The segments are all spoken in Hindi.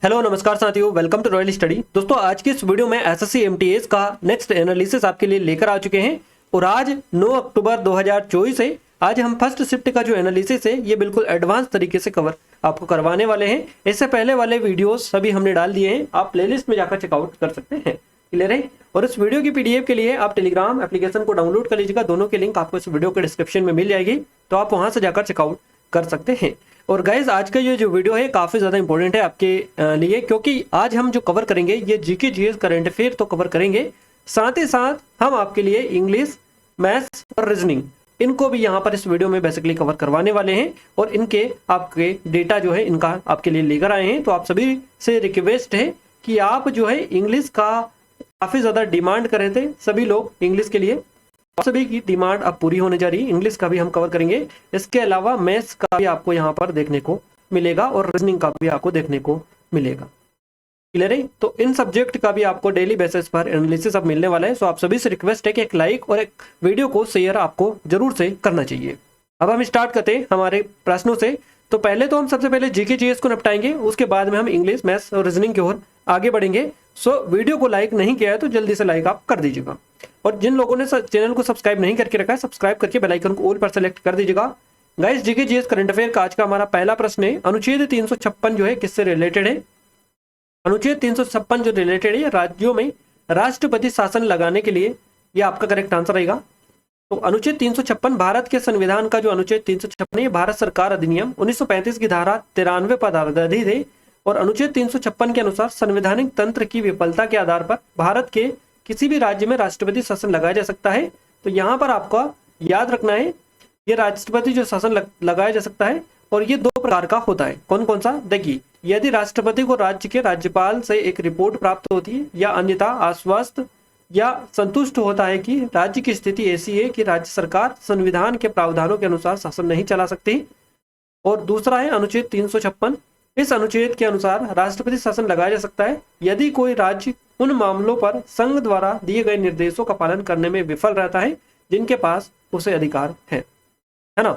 हेलो नमस्कार साथियों, वेलकम टू रॉयल स्टडी। दोस्तों आज की इस वीडियो में एसएससी एमटीएस का नेक्स्ट एनालिसिस आपके लिए लेकर आ चुके हैं और आज 9 अक्टूबर 2024 है। आज हम फर्स्ट शिफ्ट का जो एनालिसिस है ये बिल्कुल एडवांस तरीके से कवर आपको करवाने वाले हैं। इससे पहले वाले वीडियोस सभी हमने डाल दिए हैं, आप प्लेलिस्ट में जाकर चेकआउट कर सकते हैं। क्लियर है। और इस वीडियो की पीडीएफ के लिए आप टेलीग्राम एप्लीकेशन को डाउनलोड कर लीजिएगा, दोनों की लिंक आपको इस वीडियो के डिस्क्रिप्शन में मिल जाएगी, तो आप वहां से जाकर चेकआउट कर सकते हैं। और गाइज आज का ये जो वीडियो है काफ़ी ज़्यादा इंपॉर्टेंट है आपके लिए, क्योंकि आज हम जो कवर करेंगे ये जीके जीएस करंट अफेयर तो कवर करेंगे, साथ ही साथ हम आपके लिए इंग्लिश, मैथ्स और रीजनिंग इनको भी यहाँ पर इस वीडियो में बेसिकली कवर करवाने वाले हैं। और इनके आपके डेटा जो है इनका आपके लिए लेकर आए हैं। तो आप सभी से रिक्वेस्ट है कि आप जो है इंग्लिश का काफ़ी ज़्यादा डिमांड कर रहे थे सभी लोग इंग्लिश के लिए, सभी की डिमांड अब पूरी होने जा रही है। इंग्लिश का भी हम कवर करेंगे, इसके अलावा मैथ्स का भी आपको यहाँ पर देखने को मिलेगा और रीजनिंग का भी आपको देखने को मिलेगा। क्लियर है। तो इन सब्जेक्ट का भी आपको डेली बेसिस पर एनालिसिस अब मिलने वाला है। सो आप सभी से रिक्वेस्ट है कि एक लाइक और एक वीडियो को शेयर आपको जरूर से करना चाहिए। अब हम स्टार्ट करते हैं हमारे प्रश्नों से। तो पहले तो हम सबसे पहले जीके जीएस को निपटाएंगे, उसके बाद में हम इंग्लिश, मैथ्स और रीजनिंग की ओर आगे बढ़ेंगे। सो वीडियो को लाइक नहीं किया है तो जल्दी से लाइक आप कर दीजिएगा, और जिन लोगों ने चैनल को सब्सक्राइब नहीं करके रखा है सब्सक्राइब करके बेल आइकन को ऑल पर सेलेक्ट कर दीजिएगा। Guys GK GS current affair का आज का हमारा पहला प्रश्न है, अनुच्छेद 356 जो है किससे रिलेटेड है। अनुच्छेद 356 जो रिलेटेड है राज्यों में राष्ट्रपति शासन लगाने के लिए, ये आपका करेक्ट आंसर रहेगा। तो अनुच्छेद 356 भारत के संविधान का जो अनुच्छेद 356 है, भारत सरकार अधिनियम 1935 की धारा 93 पर आधारित है। और अनुच्छेद 356 के अनुसार संवैधानिक तंत्र की विफलता के आधार पर भारत के किसी भी राज्य में राष्ट्रपति शासन लगाया जा सकता है। तो यहाँ पर आपको याद रखना है, ये राष्ट्रपति जो शासन लगाया जा सकता है और ये दो प्रकार का होता है। कौन कौन सा देखिए, यदि राष्ट्रपति को राज्य के राज्यपाल से एक रिपोर्ट प्राप्त होती है या अन्यथा आश्वस्त या संतुष्ट होता है कि राज्य की स्थिति ऐसी है कि राज्य सरकार संविधान के प्रावधानों के अनुसार शासन नहीं चला सकती। और दूसरा है अनुच्छेद 356, इस अनुच्छेद के अनुसार राष्ट्रपति शासन लगाया जा सकता है यदि कोई राज्य उन मामलों पर संघ द्वारा दिए गए निर्देशों का पालन करने में विफल रहता है जिनके पास उसे अधिकार है ना।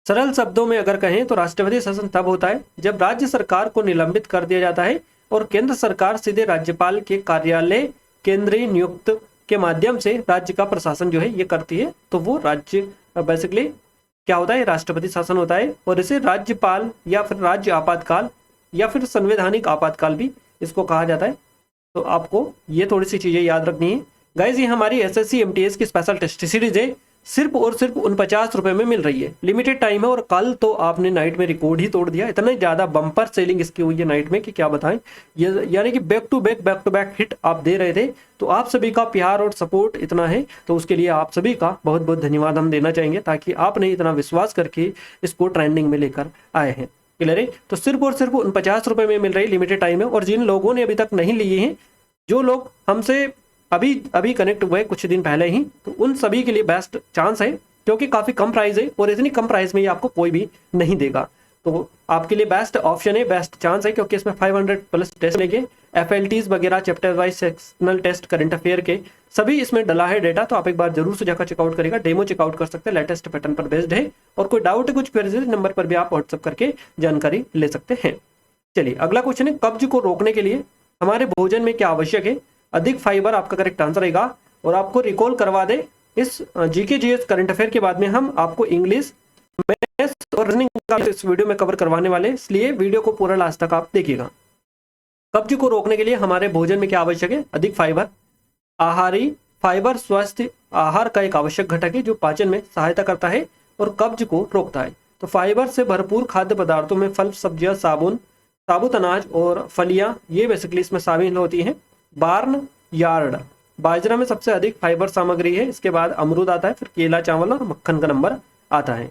सरल शब्दों में अगर कहें तो राष्ट्रपति शासन तब होता है जब राज्य सरकार को निलंबित कर दिया जाता है और केंद्र सरकार सीधे राज्यपाल के कार्यालय केंद्रीय नियुक्त के माध्यम से राज्य का प्रशासन जो है ये करती है। तो वो राज्य बेसिकली क्या होता है, राष्ट्रपति शासन होता है। और इसे राज्यपाल या फिर राज्य आपातकाल या फिर संवैधानिक आपातकाल भी इसको कहा जाता है। तो आपको ये थोड़ी सी चीजें याद रखनी है। गाइज ये हमारी एसएससी एमटीएस की स्पेशल टेस्ट सीरीज है, सिर्फ और सिर्फ 49 रुपए में मिल रही है, लिमिटेड टाइम है। और कल तो आपने नाइट में रिकॉर्ड ही तोड़ दिया, इतना ज्यादा बम्पर सेलिंग इसकी हुई है नाइट में कि क्या बताएं। यानी कि बैक टू बैक हिट आप दे रहे थे। तो आप सभी का प्यार और सपोर्ट इतना है, तो उसके लिए आप सभी का बहुत बहुत धन्यवाद हम देना चाहेंगे, ताकि आपने इतना विश्वास करके इसको ट्रेंडिंग में लेकर आए हैं। क्लियर है। तो सिर्फ और सिर्फ 49 रुपए में मिल रही, लिमिटेड टाइम है। और जिन लोगों ने अभी तक नहीं लिए हैं, जो लोग हमसे अभी कनेक्ट हुए कुछ दिन पहले ही, तो उन सभी के लिए बेस्ट चांस है, क्योंकि काफी कम प्राइस है और इतनी कम प्राइस में ये आपको कोई भी नहीं देगा। तो आपके लिए बेस्ट ऑप्शन है, बेस्ट चांस है, क्योंकि इसमें 500 प्लस टेस्ट लेके FLTs वगैरह chapter wise sectional test current affair के सभी इसमें डला है डेटा। तो आप एक बार जरूर से जाकर चेकआउट करेगा, डेमो चेकआउट कर सकते हैं, लेटेस्ट पैटर्न पर बेस्ड है। और कोई डाउट है, कुछ क्वेरीज नंबर पर भी आप व्हाट्सअप करके जानकारी ले सकते हैं। चलिए अगला क्वेश्चन है, कब्ज को रोकने के लिए हमारे भोजन में क्या आवश्यक है। अधिक फाइबर आपका करेक्ट आंसर रहेगा। और आपको रिकॉल करवा दे, इस जीके जीएस करंट अफेयर के बाद में हम आपको इंग्लिश, मैथ्स और रीजनिंग का इस वीडियो में कवर करवाने वाले, इसलिए वीडियो को पूरा लास्ट तक आप देखिएगा। कब्ज को रोकने के लिए हमारे भोजन में क्या आवश्यक है। अधिक फाइबर, आहारी फाइबर स्वस्थ आहार का एक आवश्यक घटक है जो पाचन में सहायता करता है और कब्ज को रोकता है। तो फाइबर से भरपूर खाद्य पदार्थों में फल, सब्जियां, साबुत अनाज और फलियां ये बेसिकली इसमें शामिल होती हैं। बार्न यार्ड, बाजरा में सबसे अधिक फाइबर सामग्री है, इसके बाद अमरूद आता है, फिर केला, चावल और मक्खन का नंबर आता है।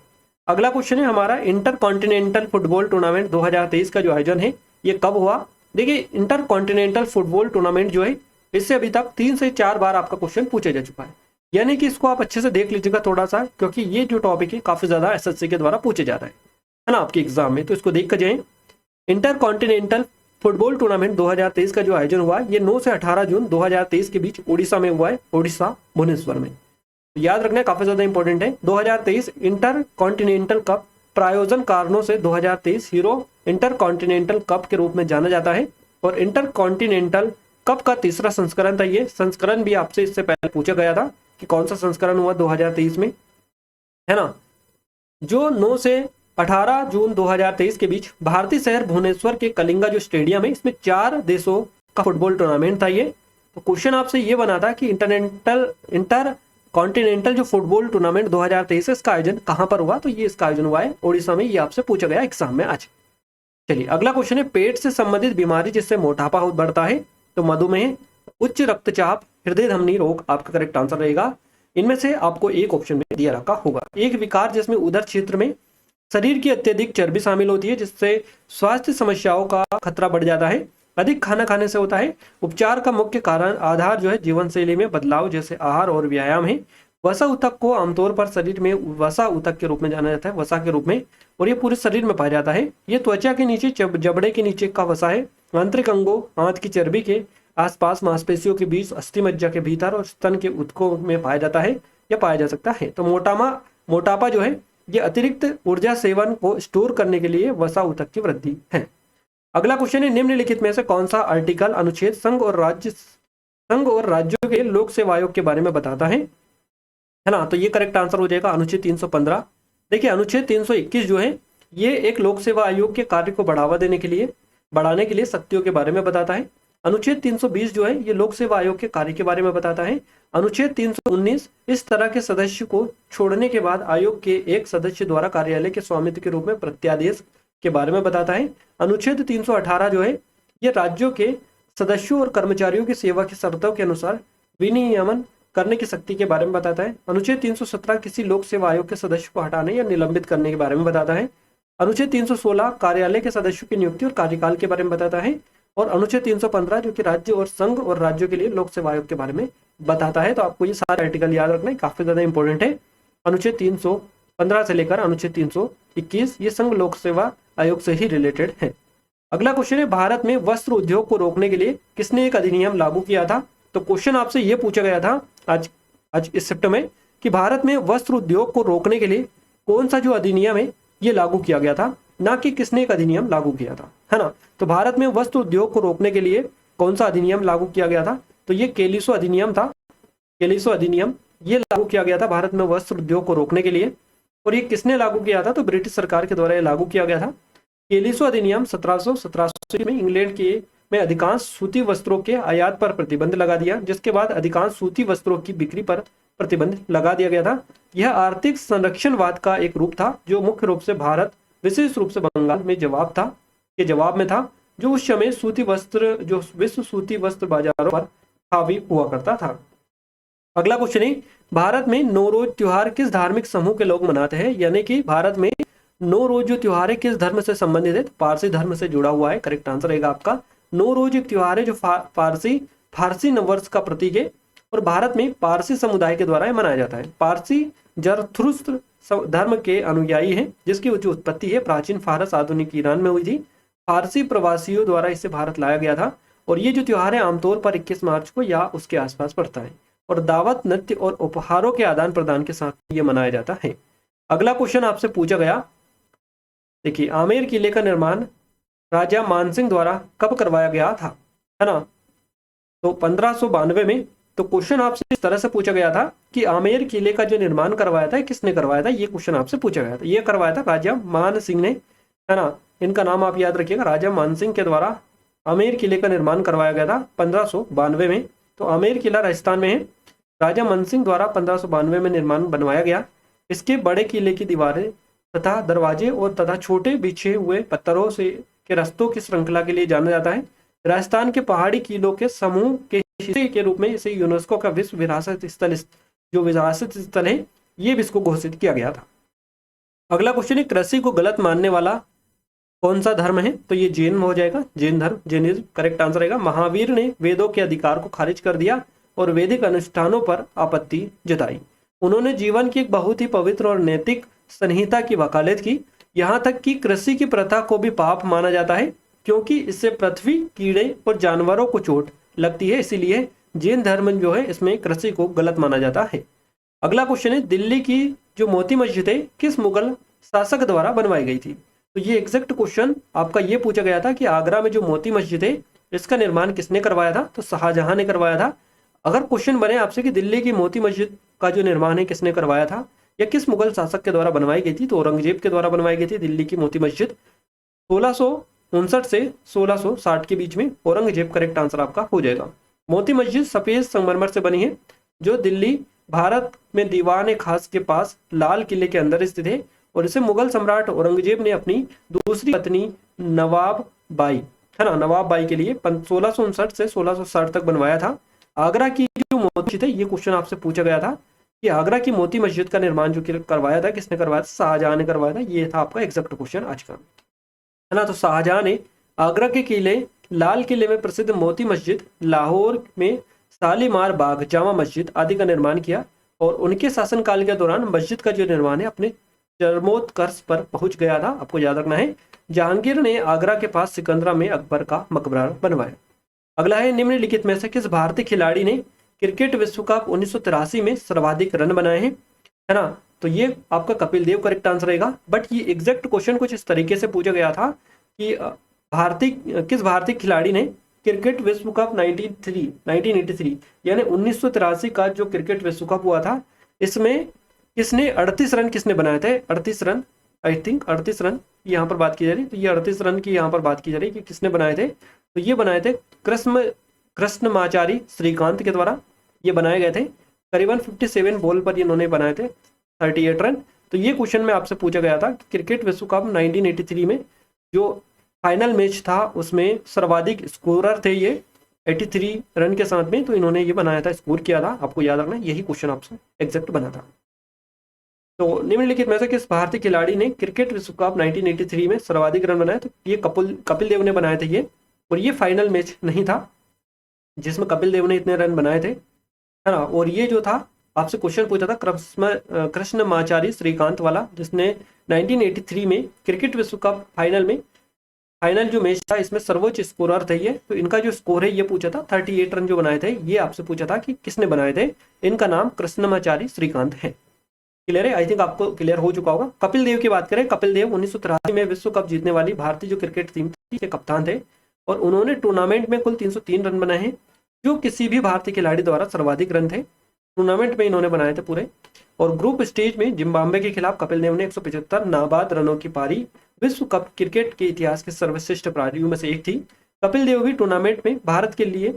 अगला क्वेश्चन है हमारा, इंटर कॉन्टिनेंटल फुटबॉल टूर्नामेंट 2023 का जो आयोजन है ये कब हुआ। देखिए इंटर कॉन्टिनेंटल फुटबॉल टूर्नामेंट जो है इससे अभी तक 3 से 4 बार आपका क्वेश्चन पूछा जा चुका है, यानी कि इसको आप अच्छे से देख लीजिएगा थोड़ा सा, क्योंकि ये जो टॉपिक है काफी ज्यादा एसएससी के द्वारा पूछे जा रहा है ना आपके एग्जाम में। तो इसको देख कर जाए। इंटर कॉन्टिनेंटल फुटबॉल टूर्नामेंट 2023 का जो आयोजन हुआ ये 9 से 18 जून 2023 के बीच उड़ीसा में हुआ है, उड़ीसा भुवनेश्वर में। तो याद रखना काफी ज्यादा इंपॉर्टेंट है। 2023 इंटर कॉन्टिनेंटल कप प्रायोजन कारणों से 2023 हीरो इंटरकॉन्टिनेंटल कप के रूप में जाना जाता है। और इंटरकॉन्टिनेंटल कप का तीसरा संस्करण था। ये संस्करण भी आपसे इससे पहले पूछा गया था कि कौन सा संस्करण हुआ 2023 में, है ना, जो 9 से 18 जून 2023 के बीच भारतीय शहर भुवनेश्वर के कलिंगा जो स्टेडियम है, इसमें 4 देशों का फुटबॉल टूर्नामेंट था ये। तो क्वेश्चन आपसे ये बना था कि इंटर कॉन्टिनेंटल जो फुटबॉल टूर्नामेंट 2023 इसका आयोजन कहां पर हुआ, तो ये इसका आयोजन हुआ है ओडिशा में। ये आपसे पूछा गया एग्जाम में आज। चलिए अगला क्वेश्चन है, पेट से संबंधित बीमारी जिससे मोटापा बढ़ता है, तो मधुमेह, उच्च रक्तचाप, हृदय धमनी रोग आपका करेक्ट आंसर रहेगा। इनमें से आपको एक ऑप्शन में दिया रखा होगा। एक विकार जिसमें उदर क्षेत्र में शरीर की अत्यधिक चर्बी शामिल होती है, जिससे स्वास्थ्य समस्याओं का खतरा बढ़ जाता है। अधिक खाना खाने से होता है। उपचार का मुख्य कारण आधार जो है जीवन शैली में बदलाव जैसे आहार और व्यायाम है। वसा ऊतक को आमतौर पर शरीर में वसा ऊतक के रूप में जाना जाता है, वसा के रूप में, और ये पूरे शरीर में पाया जाता है। ये त्वचा के नीचे जबड़े के नीचे का वसा है। आंतरिक अंगों, हाथ की चर्बी के आसपास, मांसपेशियों के बीच, अस्थि मज्जा के भीतर और स्तन के ऊतकों में पाया जाता है या पाया जा सकता है। तो मोटापा जो है ये अतिरिक्त ऊर्जा सेवन को स्टोर करने के लिए वसा ऊतक की वृद्धि है। अगला क्वेश्चन है, निम्नलिखित में से कौन सा आर्टिकल अनुच्छेद संघ और राज्यों के लोक सेवा आयोग के बारे में बताता है ना। तो ये करेक्ट आंसर हो जाएगा अनुच्छेद 315। देखिए अनुच्छेद 321 जो है ये एक लोक सेवा आयोग के कार्य को बढ़ाने के लिए शक्तियों के बारे में बताता है। अनुच्छेद 320 जो है ये लोक सेवा आयोग के कार्य के बारे में बताता है। अनुच्छेद 319 इस तरह के सदस्य को छोड़ने के बाद आयोग के एक सदस्य द्वारा कार्यालय के स्वामित्व के रूप में प्रत्यादेश के बारे में बताता है। अनुच्छेद 318 जो है ये राज्यों के सदस्यों और कर्मचारियों की सेवा की शर्तों के अनुसार विनियमन करने की शक्ति के बारे में बताता है। अनुच्छेद 317 किसी लोक सेवा आयोग के सदस्य को हटाने या निलंबित करने के बारे में बताता है। अनुच्छेद 316 कार्यालय के सदस्यों की नियुक्ति और कार्यकाल के बारे में बताता है। और अनुच्छेद 315 जो कि राज्य और संघ और राज्यों के लिए लोक सेवा आयोग के बारे में बताता है। तो आपको ये सारे आर्टिकल याद रखना है, काफी ज्यादा इंपॉर्टेंट है। अनुच्छेद 315 से लेकर अनुच्छेद 321 ये संघ लोक सेवा आयोग से ही रिलेटेड है। अगला क्वेश्चन है, भारत में वस्त्र उद्योग को रोकने के लिए किसने एक अधिनियम लागू किया था। तो क्वेश्चन आपसे ये पूछा गया था आज इस शिफ्ट में कि भारत में वस्त्र उद्योग को रोकने के लिए कौन सा जो अधिनियम है ये लागू किया गया था, ना कि किसने एक अधिनियम लागू किया था, है ना। तो भारत में वस्त्र उद्योग को रोकने के लिए कौन सा अधिनियम लागू किया गया था, तो ये कैलिसो अधिनियम था। कैलिसो अधिनियम ये लागू किया गया था भारत में वस्त्र उद्योग को रोकने के लिए। और ये किसने लागू किया था, तो ब्रिटिश सरकार के द्वारा ये लागू किया गया था। कैलिसो अधिनियम 1717 में इंग्लैंड में अधिकांश सूती वस्त्रों के आयात पर प्रतिबंध लगा दिया, जिसके बाद अधिकांश सूती वस्त्रों की बिक्री पर प्रतिबंध लगा दिया गया था। यह आर्थिक संरक्षणवाद का एक रूप था जो मुख्य रूप से भारत, विशेष रूप से बंगाल में जवाब में था, जो उस समय जो विश्व सूती वस्त्र बाजारों पर हावी हुआ करता था। अगला क्वेश्चन है, भारत में नौरोज त्योहार किस धार्मिक समूह के लोग मनाते हैं, यानी कि भारत में नौरोज जो त्योहार है किस धर्म से संबंधित है, पारसी धर्म से जुड़ा हुआ है। करेक्ट आंसर रहेगा आपका। नौरोज एक त्योहार है जो फारसी नववर्ष का प्रतीक है और भारत में पारसी समुदाय के द्वारा मनाया जाता है। पारसी जरथुस्त्र धर्म के अनुयायी हैं, जिसकी जो उत्पत्ति है प्राचीन फारस आधुनिक ईरान में हुई थी। फारसी प्रवासियों द्वारा इसे भारत लाया गया था और ये जो त्योहार है आमतौर पर 21 मार्च को या उसके आसपास पड़ता है और दावत, नृत्य और उपहारों के आदान प्रदान के साथ ये मनाया जाता है। अगला क्वेश्चन आपसे पूछा गया, देखिए आमेर किले का निर्माण राजा मानसिंह द्वारा कब करवाया गया था, है ना। तो 1592 में। तो क्वेश्चन आपसे इस तरह से पूछा गया था कि आमेर किले का जो निर्माण करवाया था किसने करवाया था, ये क्वेश्चन आपसे पूछा गया था। ये करवाया था राजा मान सिंह ने, है ना। इनका नाम आप याद रखिएगा, राजा मान सिंह के द्वारा आमेर किले का निर्माण करवाया गया था 1592 में। तो आमेर किला राजस्थान में है। राजा मान सिंह द्वारा 1592 में निर्माण बनवाया गया। इसके बड़े किले की दीवारें तथा दरवाजे और तथा छोटे बिछे हुए पत्थरों से के रस्तों की श्रृंखला के लिए जाना जाता है। राजस्थान के पहाड़ी किलों के समूह के हिस्से के रूप में इसे यूनेस्को का विश्व विरासत स्थल है, ये भी इसको घोषित किया गया था। अगला क्वेश्चन है, कृषि को गलत मानने वाला कौन सा धर्म है, तो ये जैन हो जाएगा, जैन धर्म, जैनिज्म करेक्ट आंसर रहेगा। महावीर ने वेदों के अधिकार को खारिज कर दिया और वैदिक अनुष्ठानों पर आपत्ति जताई। उन्होंने जीवन की एक बहुत ही पवित्र और नैतिक संहिता की वकालत की। यहाँ तक कि कृषि की प्रथा को भी पाप माना जाता है क्योंकि इससे पृथ्वी, कीड़े और जानवरों को चोट लगती है, इसीलिए जैन धर्म जो है इसमें कृषि को गलत माना जाता है। अगला क्वेश्चन है, दिल्ली की जो मोती मस्जिद है किस मुगल शासक द्वारा बनवाई गई थी? तो ये एग्जैक्ट क्वेश्चन आपका ये पूछा गया था कि आगरा में जो मोती मस्जिद है इसका निर्माण किसने करवाया था? तो शाहजहां ने करवाया था। अगर क्वेश्चन बने आपसे कि दिल्ली की मोती मस्जिद का जो निर्माण है किसने करवाया था या किस मुगल शासक के द्वारा बनवाई गई थी, तो औरंगजेब के द्वारा बनवाई गई थी दिल्ली की मोती मस्जिद 1659 से 1660 के बीच में। औरंगजेब करेक्ट आंसर आपका हो जाएगा। मोती मस्जिद सफेद संगमरमर से बनी है जो दिल्ली भारत में दीवान खास के पास लाल किले के अंदर स्थित है और इसे मुगल सम्राट औरंगजेब ने अपनी दूसरी पत्नी नवाब बाई, है ना, नवाब बाई के लिए 1659 से 1660 तक बनवाया था। आगरा की जो मोती मस्जिद है, ये क्वेश्चन आपसे पूछा गया था कि आगरा की मोती मस्जिद का निर्माण जो करवाया था किसने करवाया था? शाहजहां ने करवाया था। ये था आपका एग्जैक्ट क्वेश्चन आज का, है ना। तो शाहजहां ने आगरा के किले लाल किले में प्रसिद्ध मोती मस्जिद, लाहौर में शालीमार बाग, जामा मस्जिद आदि का निर्माण किया और उनके शासनकाल के दौरान मस्जिद का जो निर्माण है अपने चरमोत्कर्ष पर पहुंच गया था। आपको याद रखना है जहांगीर ने आगरा के पास सिकंदरा में अकबर का मकबरा बनवाया। अगला है निम्नलिखित में से किस भारतीय खिलाड़ी ने क्रिकेट विश्व कप 1983 में सर्वाधिक रन बनाए हैं, है ना। तो ये आपका कपिल देव करेक्ट आंसर रहेगा। बट ये एग्जैक्ट क्वेश्चन कुछ इस तरीके से पूछा गया था कि किस भारतीय खिलाड़ी ने क्रिकेट विश्व कप 1983 यानी 1983 का जो क्रिकेट विश्व कप हुआ था इसमें किसने 38 रन किसने बनाए थे? 38 रन, आई थिंक 38 रन यहाँ पर बात की जा रही है। तो ये 38 रन की यहाँ पर बात की जा रही है कि किसने बनाए थे? तो ये बनाए थे कृष्णमाचारी श्रीकांत के द्वारा ये बनाए गए थे। करीबन 57 बॉल पर इन्होंने बनाए थे 38 रन। तो ये क्वेश्चन में आपसे पूछा गया था कि क्रिकेट विश्व कप 1983 में जो फाइनल मैच था उसमें सर्वाधिक स्कोरर थे ये 83 रन के साथ में, तो इन्होंने ये बनाया था, स्कोर किया था। आपको याद रखना यही क्वेश्चन आपसे एग्जैक्ट बना था। तो निम्नलिखित में से किस भारतीय खिलाड़ी ने क्रिकेट विश्व कप 1983 में सर्वाधिक रन बनाए? तो ये कपिल देव ने बनाए थे ये, और ये फाइनल मैच नहीं था जिसमें कपिल देव ने इतने रन बनाए थे, है ना। और ये जो था आपसे क्वेश्चन पूछा था कृष्णमाचारी श्रीकांत वाला, जिसने 1983 में क्रिकेट विश्व कप फाइनल जो मैच था इसमें सर्वोच्च स्कोरर थे ये। तो इनका जो स्कोर है ये पूछा था 38 रन जो बनाए थे, ये आपसे पूछा था कि किसने बनाए थे। इनका नाम कृष्णमाचारी श्रीकांत है। क्लियर है? आई थिंक आपको क्लियर हो चुका होगा। कपिल देव की बात करें, कपिल देव 1983 में विश्व कप जीतने वाली भारतीय जो क्रिकेट टीम थी के कप्तान थे और उन्होंने टूर्नामेंट में कुल 303 रन बनाए हैं जो किसी भी भारतीय खिलाड़ी द्वारा सर्वाधिक रन थे टूर्नामेंट में इन्होंने बनाए थे पूरे। और ग्रुप स्टेज में जिम्बाब्वे के खिलाफ कपिल देव ने 175 नाबाद रनों की पारी विश्व कप क्रिकेट के इतिहास के सर्वश्रेष्ठ पारियों में से एक थी। कपिल देव भी टूर्नामेंट में भारत के लिए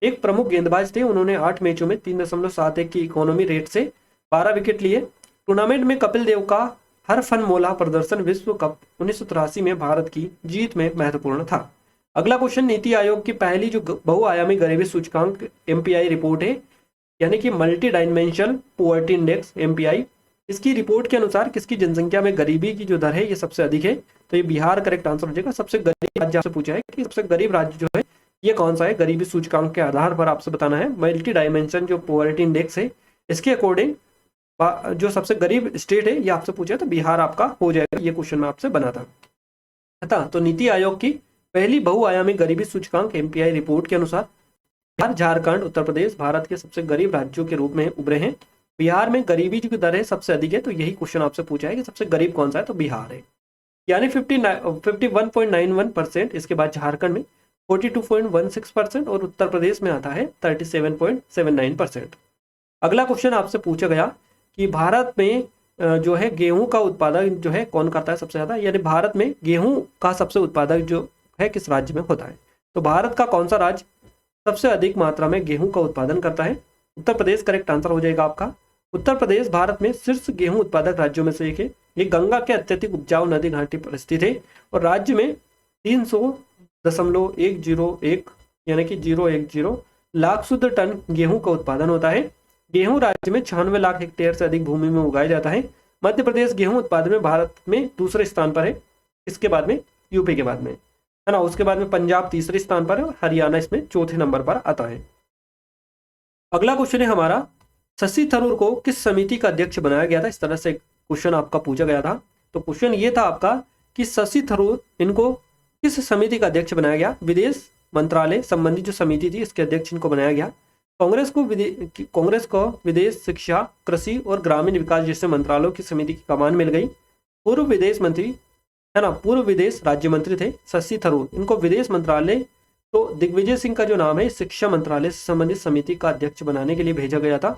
एक प्रमुख गेंदबाज थे। उन्होंने 8 मैचों में 3.71 की इकोनॉमी रेट से 12 विकेट लिए। टूर्नामेंट में कपिल देव का हर फनमोला प्रदर्शन विश्व कप 1983 में भारत की जीत में महत्वपूर्ण था। अगला क्वेश्चन, नीति आयोग की पहली जो बहुआयामी गरीबी सूचकांक MPI रिपोर्ट है, यानी कि multi dimensional poverty index MPI, इसकी रिपोर्ट के अनुसार किसकी जनसंख्या में गरीबी की जो दर है ये सबसे अधिक है? तो ये बिहार करेक्ट आंसर हो जाएगा। सबसे गरीब राज्य आपसे पूछा है कि सबसे गरीब राज्य जो है ये कौन सा है, गरीबी सूचकांक के आधार पर आपसे बताना है। मल्टी डायमेंशन जो पॉवर्टी इंडेक्स है इसके अकॉर्डिंग जो सबसे गरीब स्टेट है ये आपसे पूछा है, तो बिहार आपका हो जाएगा। ये क्वेश्चन में आपसे बना था। तो नीति आयोग की पहली बहुआयामी गरीबी सूचकांक MPI रिपोर्ट के अनुसार बिहार, झारखंड, उत्तर प्रदेश भारत के सबसे गरीब राज्यों के रूप में उभरे हैं। बिहार में गरीबी की दर है सबसे अधिक है, तो यही क्वेश्चन आपसे पूछा है कि सबसे गरीब कौन सा है, तो बिहार है, यानी 51.91%। इसके बाद झारखंड में 42.16% और उत्तर प्रदेश में आता है 37.79%। अगला क्वेश्चन आपसे पूछा गया कि भारत में जो है गेहूं का उत्पादन जो है कौन करता है सबसे ज्यादा, यानी भारत में गेहूं का सबसे उत्पादक जो है किस राज्य में होता है? तो भारत का कौन सा राज्य सबसे अधिक मात्रा में गेहूं का उत्पादन करता है? उत्तर प्रदेश करेक्ट आंसर हो जाएगा आपका। उत्तर प्रदेश भारत में शीर्ष गेहूं उत्पादक राज्यों में से एक है। ये गंगा के अत्यधिक उपजाऊ नदी घाटी पर स्थित है और राज्य में 300.101 यानी कि 010 लाख शुद्ध टन गेहूं का उत्पादन होता है। गेहूं राज्य में 96 लाख हेक्टेयर से अधिक भूमि में उगाया जाता है। मध्य प्रदेश गेहूं उत्पादन में भारत में दूसरे स्थान पर है, इसके बाद में यूपी के बाद में, है ना। उसके बाद में पंजाब तीसरे स्थान पर है और हरियाणा इसमें चौथे नंबर पर आता है। अगला क्वेश्चन है हमारा, शशि थरूर को किस समिति का अध्यक्ष बनाया गया था? इस तरह से क्वेश्चन आपका पूछा गया था। तो क्वेश्चन ये था आपका कि शशि थरूर इनको किस समिति का अध्यक्ष बनाया गया? विदेश मंत्रालय संबंधी जो समिति थी इसके अध्यक्ष इनको बनाया गया। कांग्रेस को विदेश, शिक्षा, कृषि और ग्रामीण विकास जैसे मंत्रालयों की समिति की कमान मिल गई। पूर्व विदेश मंत्री है ना, पूर्व विदेश राज्य मंत्री थे शशि थरूर, इनको विदेश मंत्रालय तो दिग्विजय सिंह का जो नाम है शिक्षा मंत्रालय से संबंधित समिति का अध्यक्ष बनाने के लिए भेजा गया था।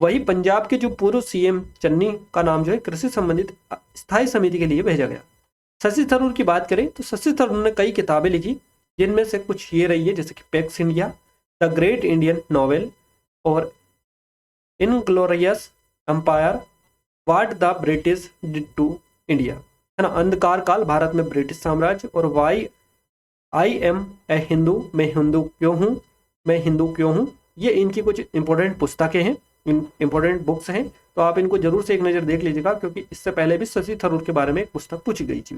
वही पंजाब के जो पूर्व सीएम चन्नी का नाम जो है कृषि संबंधित स्थायी समिति के लिए भेजा गया। शशि थरूर की बात करें तो शशि थरूर ने कई किताबें लिखी, जिनमें से कुछ ये रही है जैसे कि Pax India, the great Indian novel और inglorious empire, what the British did to India, है ना, अंधकार काल भारत में ब्रिटिश साम्राज्य, और why I am a Hindu, मैं हिंदू क्यों हूँ, मैं हिंदू क्यों हूँ। ये इनकी कुछ इंपॉर्टेंट पुस्तकें हैं, इंपॉर्टेंट बुक्स हैं, तो आप इनको जरूर से एक नज़र देख लीजिएगा, क्योंकि इससे पहले भी शशि थरूर के बारे में एक पुस्तक पूछी गई थी,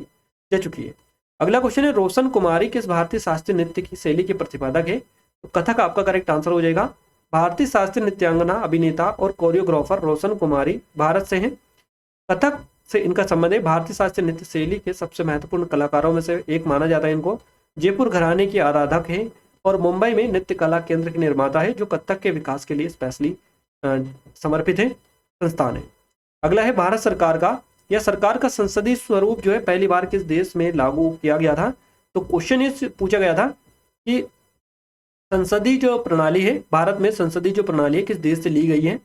जा चुकी है। अगला क्वेश्चन है, रोशन कुमारी किस भारतीय शास्त्रीय नृत्य की शैली के प्रतिपादक है? तो कथक आपका करेक्ट आंसर हो जाएगा। भारतीय शास्त्रीय नृत्यांगना, अभिनेता और कोरियोग्राफर रोशन कुमारी भारत से हैं। कथक से इनका संबंध है। भारतीय शास्त्रीय नृत्य शैली के सबसे महत्वपूर्ण कलाकारों में से एक माना जाता है इनको। जयपुर घराने की आराधक है और मुंबई में नृत्य कला केंद्र के निर्माता है, जो कथक के विकास के लिए स्पेशली समर्पित है, संस्थान है। अगला है, भारत सरकार का या सरकार का संसदीय स्वरूप जो है पहली बार किस देश में लागू किया गया था? तो क्वेश्चन ये पूछा गया था कि संसदीय जो प्रणाली है, भारत में संसदीय जो प्रणाली है किस देश से ली गई है?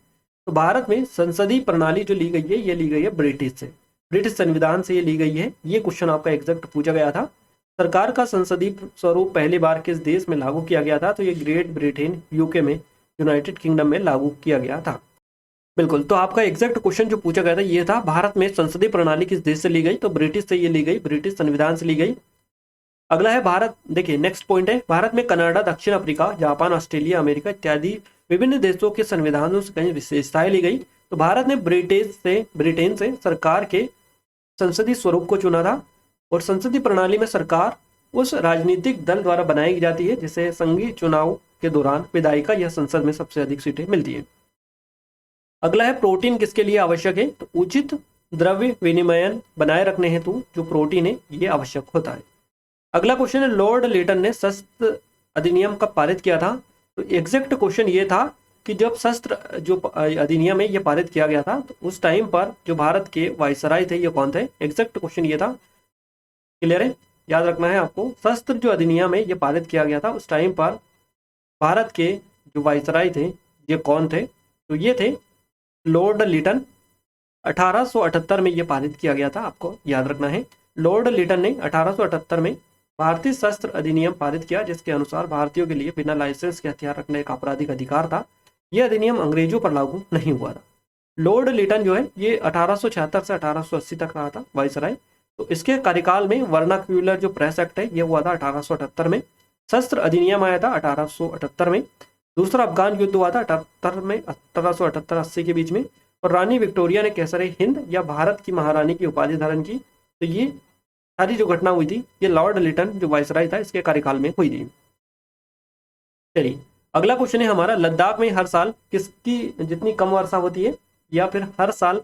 तो भारत में संसदीय प्रणाली जो ली गई है, ये ली गई है ब्रिटिश से, ब्रिटिश संविधान से ये ली गई है। ये क्वेश्चन आपका एग्जैक्ट पूछा गया था। सरकार का संसदीय स्वरूप पहली बार किस देश में लागू किया गया था? तो ये ग्रेट ब्रिटेन, यूके में, यूनाइटेड किंगडम में लागू किया गया था। बिल्कुल, तो आपका एग्जैक्ट क्वेश्चन जो पूछा गया था ये था, भारत में संसदीय प्रणाली किस देश से ली गई? तो ब्रिटिश से ये ली गई, ब्रिटिश संविधान से ली गई। अगला है भारत, देखिए नेक्स्ट पॉइंट है, भारत में कनाडा, दक्षिण अफ्रीका, जापान, ऑस्ट्रेलिया, अमेरिका इत्यादि विभिन्न देशों के संविधानों से कई विशेषताएं ली गई। तो भारत ने ब्रिटेन से सरकार के संसदीय स्वरूप को चुना था, और संसदीय प्रणाली में सरकार उस राजनीतिक दल द्वारा बनाई जाती है जिसे संघीय चुनाव के दौरान विधायिका या संसद में सबसे अधिक सीटें मिलती है। अगला है, प्रोटीन किसके लिए आवश्यक है? तो उचित द्रव्य विनिमयन बनाए रखने हेतु जो प्रोटीन है ये आवश्यक होता है। अगला क्वेश्चन है, लॉर्ड लिटन ने शस्त्र अधिनियम कब पारित किया था? तो एग्जैक्ट क्वेश्चन ये था कि जब शस्त्र जो अधिनियम है ये पारित किया गया था, तो उस टाइम पर जो भारत के वायसराय थे ये कौन थे? एग्जैक्ट क्वेश्चन ये था, क्लियर है, याद रखना है आपको। शस्त्र जो अधिनियम है ये पारित किया गया था, उस टाइम पर भारत के जो वायसराय थे ये कौन थे? तो ये थे लॉर्ड लिटन। 1878 में ये पारित किया गया था, आपको याद रखना है। लॉर्ड लिटन ने 1878 में भारतीय शस्त्र अधिनियम पारित किया, जिसके अनुसार भारतीयों के लिए बिना लाइसेंस के हथियार रखने का आपराधिक अधिकार था। यह अधिनियम अंग्रेजों पर लागू नहीं हुआ था। लॉर्ड लिटन जो है ये 1876 से 1880 तक रहा था वायसराय। तो इसके कार्यकाल में वर्नाक्यूलर जो प्रेस एक्ट है ये हुआ था 1878 में। शस्त्र अधिनियम आया था 1878 में। दूसरा अफगान युद्ध हुआ था 78 में, 1878-80 के बीच में। और रानी विक्टोरिया ने कैसरे हिंद या भारत की महारानी की उपाधि धारण की। तो ये सारी जो घटना हुई थी ये लॉर्ड लिटन जो वायसराय था इसके कार्यकाल में हुई थी। चलिए अगला क्वेश्चन है हमारा, लद्दाख में हर साल किसकी जितनी कम वर्षा होती है, या फिर हर साल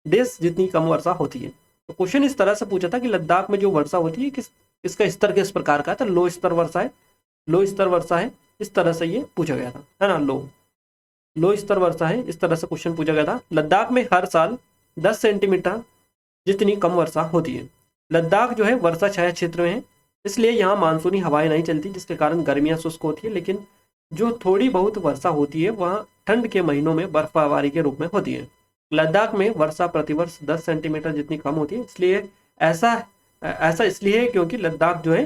देश जितनी कम वर्षा होती है? तो क्वेश्चन इस तरह से पूछा था कि लद्दाख में जो वर्षा होती है इसका स्तर किस प्रकार का है? तो लो स्तर वर्षा है, लो स्तर वर्षा है, इस तरह से ये पूछा गया था, है ना, लो स्तर वर्षा है, इस तरह से क्वेश्चन पूछा गया था। लद्दाख में हर साल 10 सेंटीमीटर जितनी कम वर्षा होती है। लद्दाख जो है वर्षा छाया क्षेत्र में है, इसलिए यहाँ मानसूनी हवाएं नहीं चलती, जिसके कारण गर्मियाँ शुष्क होती है। लेकिन जो थोड़ी बहुत वर्षा होती है वहाँ ठंड के महीनों में बर्फबारी के रूप में होती है। लद्दाख में वर्षा प्रतिवर्ष 10 सेंटीमीटर जितनी कम होती है, इसलिए ऐसा इसलिए है क्योंकि लद्दाख जो है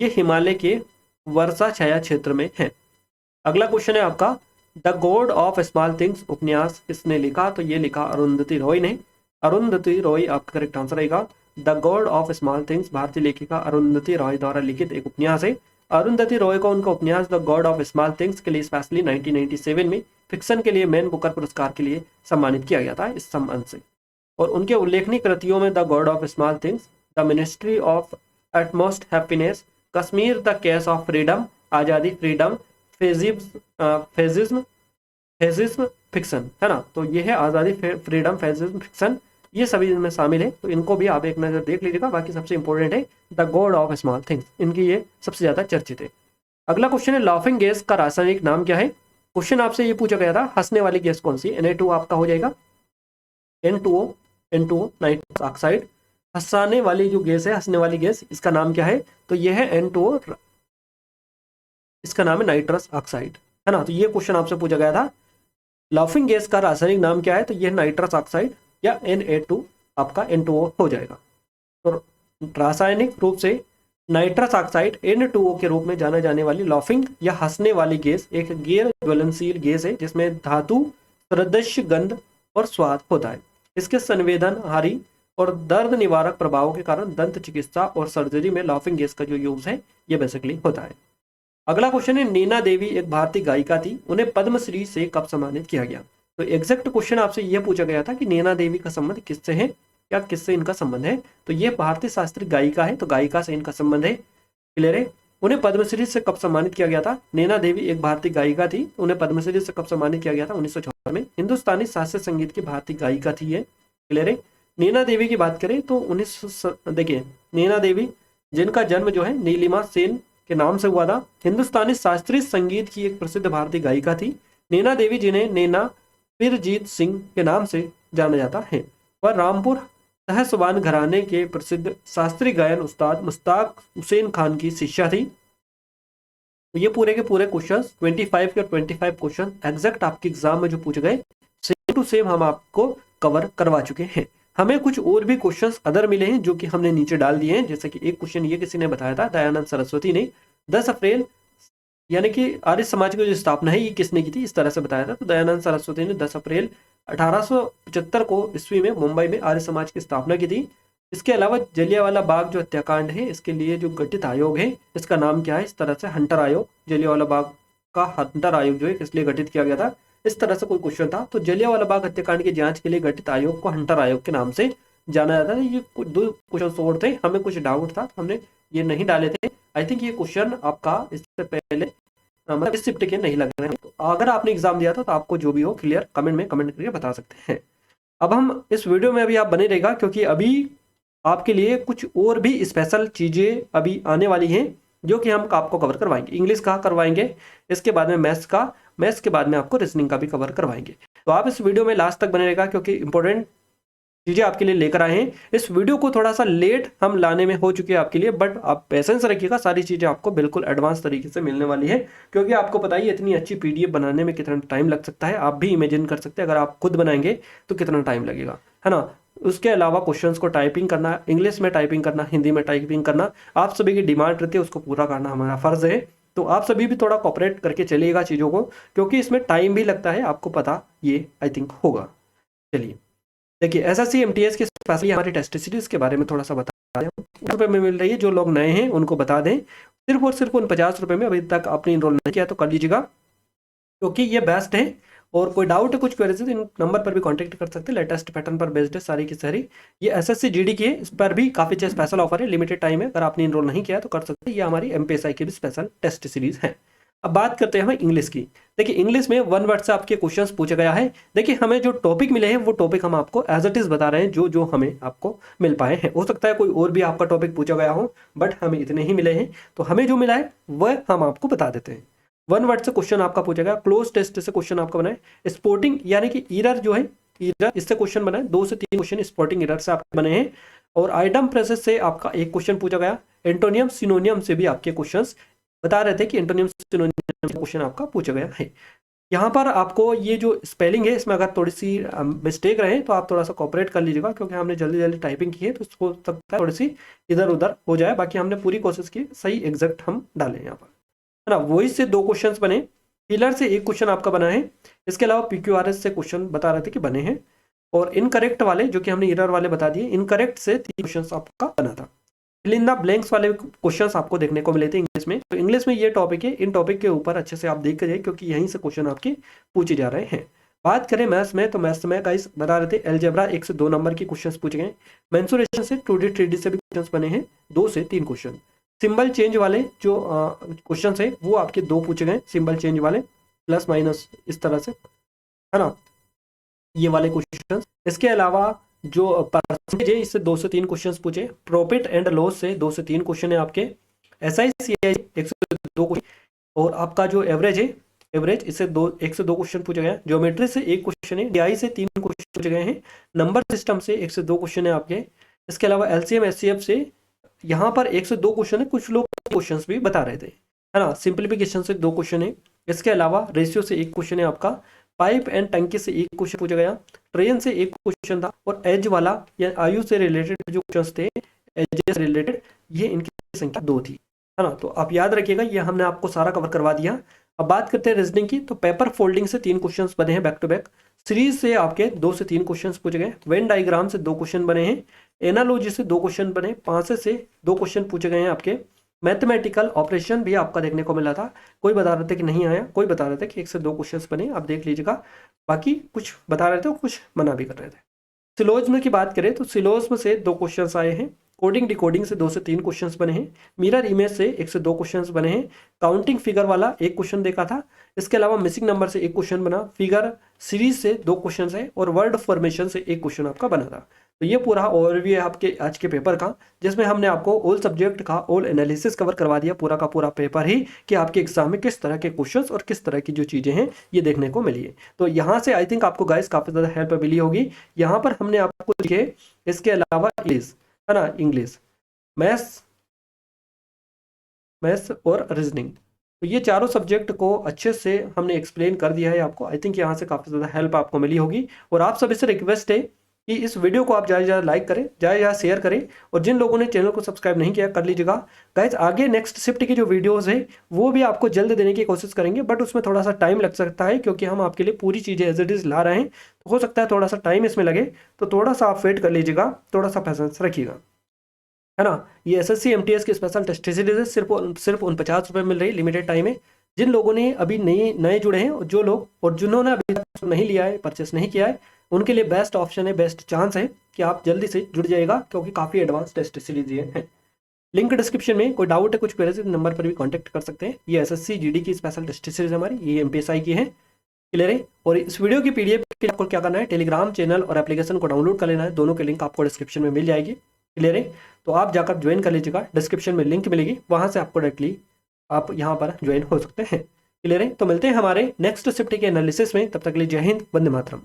ये हिमालय के वर्षा छाया क्षेत्र में है। अगला क्वेश्चन है आपका, the God of Small things उपन्यास किसने लिखा? तो ये लिखा अरुंधति रॉय ने। अरुंधति रॉय आपका करेक्ट आंसर रहेगा। The God of Small things भारतीय लेखिका अरुंधति रॉय द्वारा लिखित एक उपन्यास है। अरुंधति रॉय को उनका उपन्यास the God of Small things के लिए स्पेशली 1997 में फिक्शन के लिए मैन बुकर पुरस्कार के लिए सम्मानित किया गया था इस सम्मान से। और उनके उल्लेखनीय कृतियों में the God of Small Things, the Ministry of Utmost Happiness, Kashmir the case of freedom, आज़ादी, फ्रीडम, फेजिज्म फिक्शन, है ना। तो ये है आज़ादी, फ्रीडम, फेजिज्म, फिक्शन, ये सभी इनमें शामिल है। तो इनको भी आप एक नज़र देख लीजिएगा। बाकी सबसे इंपॉर्टेंट है the God of Small things, इनकी ये सबसे ज़्यादा चर्चित है। अगला क्वेश्चन है, लाफिंग गैस का रासायनिक नाम क्या है? क्वेश्चन आपसे ये पूछा गया था, हंसने वाली गैस कौन सी? Na2 आपका हो जाएगा, N2O नाइट्रस ऑक्साइड हंसाने वाली जो गैस है, हंसने वाली गैस, इसका नाम क्या है? तो ये है N2O, इसका नाम है नाइट्रस ऑक्साइड, है ना। तो ये क्वेश्चन आपसे पूछा गया था, लाफिंग गैस का रासायनिक नाम क्या है? तो ये नाइट्रस ऑक्साइड या Na2, आपका N2O हो जाएगा। तो रासायनिक रूप से नाइट्रस ऑक्साइड N2O के रूप में जाना जाने वाली लाफिंग या हंसने वाली गैस एक गैर ज्वलनशील गैस है जिसमें धातु सदृश गंध और स्वाद होता है। इसके संवेदनहारी और दर्द निवारक प्रभावों के कारण दंत चिकित्सा और सर्जरी में लाफिंग गैस का जो यूज है ये बेसिकली होता है। अगला क्वेश्चन है, नैना देवी एक भारतीय गायिका थी, उन्हें पद्मश्री से कब सम्मानित किया गया? तो एग्जैक्ट क्वेश्चन आपसे यह पूछा गया था कि नैना देवी का संबंध किससे है या किससे इनका संबंध है? तो ये भारतीय शास्त्रीय गायिका है, तो गायिका से इनका संबंध है। क्लियर है? उन्हें पद्मश्री से कब सम्मानित किया गया था? नैना देवी एक भारतीय गायिका थी, उन्हें पद्मश्री से कब सम्मानित किया गया था? 1974 में। हिंदुस्तानी शास्त्रीय संगीत की भारतीय गायिका थी ये। क्लियर है? नैना देवी की बात करें तो देखिए, नैना देवी जिनका जन्म जो है नीलिमा सेन के नाम से हुआ था, हिंदुस्तानी शास्त्रीय संगीत की एक प्रसिद्ध भारतीय गायिका थी। नैना देवी, जिन्हें नैना पीरजीत सिंह के नाम से जाना जाता है, वह रामपुर तहसवान घराने के प्रसिद्ध शास्त्रीय गायन उस्ताद मुश्ताक हुसैन खान की शिष्या थी। तो ये पूरे के पूरे क्वेश्चन 25 के 25 क्वेश्चन एग्जैक्ट आपके एग्जाम में जो पूछे गए सेम टू सेम हम आपको कवर करवा चुके हैं। हमें कुछ और भी क्वेश्चंस अदर मिले हैं जो कि हमने नीचे डाल दिए हैं। जैसे कि एक क्वेश्चन ये किसी ने बताया था, दयानंद सरस्वती ने 10 अप्रैल यानी कि आर्य समाज की जो स्थापना है ये किसने की थी, इस तरह से बताया था। तो दयानंद सरस्वती ने 10 अप्रैल 1875 को ईस्वी में मुंबई में आर्य समाज की स्थापना की थी। इसके अलावा जलियांवाला बाग जो हत्याकांड है इसके लिए जो गठित आयोग है इसका नाम क्या है? इस तरह से हंटर आयोग, जलियांवाला बाग का हंटर आयोग जो है किस लिए गठित किया गया था, इस तरह से कोई क्वेश्चन था। तो जलियांवाला बाग हत्याकांड की जांच के लिए गठित आयोग को हंटर आयोग के नाम से जाना जाता है। ये दो क्वेश्चन और थे, हमें कुछ डाउट था, हमने ये नहीं डाले थे। आई थिंक ये क्वेश्चन आपका इससे पहले मतलब इस शिफ्ट के नहीं लग रहे हैं। तो अगर आपने एग्जाम दिया था तो आपको जो भी हो क्लियर कमेंट में कमेंट करके बता सकते हैं। अब हम इस वीडियो में अभी आप बने रहेगा क्योंकि अभी आपके लिए कुछ और भी स्पेशल चीजें अभी आने वाली हैं जो कि हम आपको कवर करवाएंगे। इंग्लिश का करवाएंगे, इसके बाद में मैथ्स का, मैथ्स के बाद में आपको रीजनिंग का भी कवर करवाएंगे। तो आप इस वीडियो में लास्ट तक बने रहेगा क्योंकि इंपॉर्टेंट चीजें आपके लिए लेकर आए हैं। इस वीडियो को थोड़ा सा लेट हम लाने में हो चुके हैं आपके लिए, बट आप पेशेंस रखिएगा, सारी चीजें आपको बिल्कुल एडवांस तरीके से मिलने वाली है। क्योंकि आपको पता ही इतनी अच्छी पीडीएफ बनाने में कितना टाइम लग सकता है, आप भी इमेजिन कर सकते हैं अगर आप खुद बनाएंगे तो कितना टाइम लगेगा, है ना। उसके अलावा क्वेश्चंस को टाइपिंग करना, इंग्लिश में टाइपिंग करना, हिंदी में टाइपिंग करना, आप सभी की डिमांड रहती है, उसको पूरा करना हमारा फर्ज है। तो आप सभी भी थोड़ा कॉपरेट करके चलिएगा चीज़ों को, क्योंकि इसमें टाइम भी लगता है, आपको पता ये आई थिंक होगा। चलिए देखिए, एसएससी एमटीएस की स्पेशली हमारी टेस्ट सीरीज के बारे में थोड़ा सा बता दें। ₹50 में मिल रही है, जो लोग नए हैं उनको बता दें। सिर्फ और सिर्फ उन ₹50 में, अभी तक आपने इनरोल नहीं किया तो कर लीजिएगा क्योंकि ये बेस्ट है। और कोई डाउट है, कुछ क्वेरीज है, इन नंबर पर भी कांटेक्ट कर सकते हैं। लेटेस्ट पैटर्न पर बेस्ड है सारी की सारी। ये एसएससी जीडी की है, इस पर भी काफ़ी अच्छा स्पेशल ऑफर है, लिमिटेड टाइम है, अगर आपने इनरोल नहीं किया तो कर सकते हैं। ये हमारी एमपीएसआई की भी स्पेशल टेस्ट सीरीज है। अब बात करते हैं हम इंग्लिश की। देखिए इंग्लिश में 1 वर्ड से आपके क्वेश्चंस पूछा गया है। देखिए हमें जो टॉपिक मिले हैं वो टॉपिक हम आपको एज इट इज बता रहे हैं, जो जो हमें आपको मिल पाए हैं। हो सकता है कोई और भी आपका टॉपिक पूछा गया हो, बट हमें इतने ही मिले हैं, तो हमें जो मिला है वह हम आपको बता देते हैं। 1 वर्ड से क्वेश्चन आपका पूछा गया, क्लोज टेस्ट से क्वेश्चन आपका बना है, स्पोर्टिंग यानी कि ईरर जो है, ईरर इससे क्वेश्चन बना है। 2 से 3 क्वेश्चन स्पोर्टिंग ईरर से आपके बने हैं। और आइटम प्रेसेस से आपका एक क्वेश्चन पूछा गया। एंटोनियम सिनोनियम से भी आपके क्वेश्चंस बता रहे थे कि एंटोनियम सिनोनियम क्वेश्चन आपका पूछा गया है। यहाँ पर आपको ये जो स्पेलिंग है इसमें अगर थोड़ी सी मिस्टेक रहे तो आप थोड़ा सा कॉपरेट कर लीजिएगा, क्योंकि हमने जल्दी जल्दी टाइपिंग की है तो हो सकता है थोड़ी सी इधर उधर हो जाए। बाकी हमने पूरी कोशिश की सही एग्जैक्ट हम डालें यहाँ पर, है ना। वॉइस से 2 क्वेश्चन बने, फिलर से 1 क्वेश्चन आपका बना है। इसके अलावा पीक्यूआरएस से क्वेश्चन बता रहे थे कि बने हैं। और इनकरेक्ट वाले जो कि हमने एरर वाले बता दिए, इनकरेक्ट से 3 क्वेश्चन आपका बना था। फिल इन द ब्लैंक्स वाले क्वेश्चंस आपको देखने को मिले थे इंग्लिश में। तो इंग्लिश में ये टॉपिक है, इन टॉपिक के ऊपर अच्छे से आप देख कर जाइए क्योंकि यहीं से क्वेश्चन आपके पूछे जा रहे हैं। बात करें मैथ्स में, तो मैथ्स में गाइस बता रहे थे एलजेब्रा 1 से 2 नंबर के क्वेश्चंस पूछे गए। मेंसुरेशन से 2D 3D से भी क्वेश्चंस बने हैं, 2 से 3 क्वेश्चन। सिंबल चेंज वाले जो क्वेश्चन है वो आपके 2 पूछे गए, सिंबल चेंज वाले प्लस माइनस इस तरह से, है ना, ये वाले क्वेश्चन। इसके अलावा जो परसेंटेज है इससे 2 से 3 क्वेश्चंस पूछे। प्रॉफिट एंड लॉस से 2 से 3 क्वेश्चन है आपके। SICI 1 से 2 क्वेश्चन। और आपका जो एवरेज है, एवरेज इससे 1 से 2 क्वेश्चन पूछे गए हैं। ज्योमेट्री से 1 क्वेश्चन है। DI से 3 क्वेश्चन पूछे गए हैं। नंबर सिस्टम से 1 से 2 क्वेश्चन है आपके। इसके अलावा LCM SCF से यहाँ पर 1 से 2 क्वेश्चन है, कुछ लोग क्वेश्चंस भी बता रहे थे, है ना। सिंप्लीफिकेशन से 2 क्वेश्चन है, इसके अलावा रेशियो से 1 क्वेश्चन है आपका, पाइप एंड टंकी से 1 क्वेश्चन पूछा गया, ट्रेन से 1 क्वेश्चन था, और एज वाला या आयु से रिलेटेड जो क्वेश्चन थे, एज से रिलेटेड, ये इनकी संख्या 2 थी, है ना। तो आप याद रखिएगा, ये हमने आपको सारा कवर करवा दिया। अब बात करते हैं रीजनिंग की, तो पेपर फोल्डिंग से 3 क्वेश्चंस बने हैं बैक टू बैक, सीरीज से आपके 2 से 3 क्वेश्चंस पूछे गए, वेन डायग्राम से 2 क्वेश्चन बने हैं, एनालॉजी से 2 क्वेश्चन बने, 5 से 2 क्वेश्चन पूछे गए हैं आपके, मैथमेटिकल ऑपरेशन भी आपका देखने को मिला था, कोई बता रहे थे कि नहीं आया, कोई बता रहे थे कि 1 से 2 क्वेश्चंस बने, आप देख लीजिएगा, बाकी कुछ बता रहे थे और कुछ मना भी कर रहे थे। सिलोज्म की बात करें तो सिलोज्म से 2 क्वेश्चंस आए हैं, कोडिंग डिकोडिंग से 2 से 3 क्वेश्चंस बने हैं, मिरर इमेज से 1 से 2 क्वेश्चंस बने हैं, काउंटिंग फिगर वाला 1 क्वेश्चन देखा था, इसके अलावा मिसिंग नंबर से 1 क्वेश्चन बना, फिगर सीरीज से 2 क्वेश्चन है, और वर्ड फॉर्मेशन से 1 क्वेश्चन आपका बना था। तो ये पूरा ओवरव्यू है आपके आज के पेपर का, जिसमें हमने आपको ऑल सब्जेक्ट का ऑल एनालिसिस कवर करवा दिया, पूरा का पूरा पेपर ही, कि आपके एग्जाम में किस तरह के क्वेश्चंस और किस तरह की जो चीज़ें हैं ये देखने को मिली है। तो यहाँ से आई थिंक आपको गाइस काफ़ी ज़्यादा हेल्प मिली होगी। यहाँ पर हमने आपको लिखे, इसके अलावा इंग्लिश, है ना, इंग्लिश, मैथ्स और रीजनिंग, तो ये चारों सब्जेक्ट को अच्छे से हमने एक्सप्लेन कर दिया है आपको। आई थिंक यहाँ से काफ़ी ज़्यादा हेल्प आपको मिली होगी, और आप सभी से रिक्वेस्ट है कि इस वीडियो को आप ज़्यादा से ज़्यादा लाइक करें, ज़्यादा से ज़्यादा शेयर करें, और जिन लोगों ने चैनल को सब्सक्राइब नहीं किया कर लीजिएगा। गाइस आगे नेक्स्ट शिफ्ट की जो वीडियोस है वो भी आपको जल्द देने की कोशिश करेंगे, बट उसमें थोड़ा सा टाइम लग सकता है, क्योंकि हम आपके लिए पूरी चीज़ें एज इट इज़ ला रहे हैं, तो हो सकता है थोड़ा सा टाइम इसमें लगे, तो थोड़ा सा आप वेट कर लीजिएगा, थोड़ा सा पेशेंस रखिएगा, है ना। ये SSC MTS की स्पेशल टेस्ट सीरीज है, सिर्फ 50 रुपये मिल रही, लिमिटेड टाइम है। जिन लोगों ने अभी नए जुड़े हैं, और जो लोग और जिन्होंने अभी तक नहीं लिया है, परचेस नहीं किया है, उनके लिए बेस्ट ऑप्शन है, बेस्ट चांस है कि आप जल्दी से जुड़ जाइएगा, क्योंकि काफ़ी एडवांस टेस्ट सीरीज ये है। लिंक डिस्क्रिप्शन में, कोई डाउट है, कुछ क्वेरीज, नंबर पर भी कांटेक्ट कर सकते हैं। ये SSC GD की स्पेशल टेस्ट सीरीज हमारी, ये MPSI की है, क्लियर है। और इस वीडियो की PDF के लिए आपको क्या करना है, टेलीग्राम चैनल और एप्लीकेशन को डाउनलोड कर लेना है, दोनों के लिंक आपको डिस्क्रिप्शन में मिल जाएगी, क्लियर है। तो आप जाकर ज्वाइन कर लीजिएगा, डिस्क्रिप्शन में लिंक मिलेगी, वहाँ से आपको डायरेक्टली आप यहाँ पर ज्वाइन हो सकते हैं, क्लियर है। तो मिलते हैं हमारे नेक्स्ट शिफ्ट के एनालिसिस में, तब तक के लिए जय हिंद, वंदे मातरम।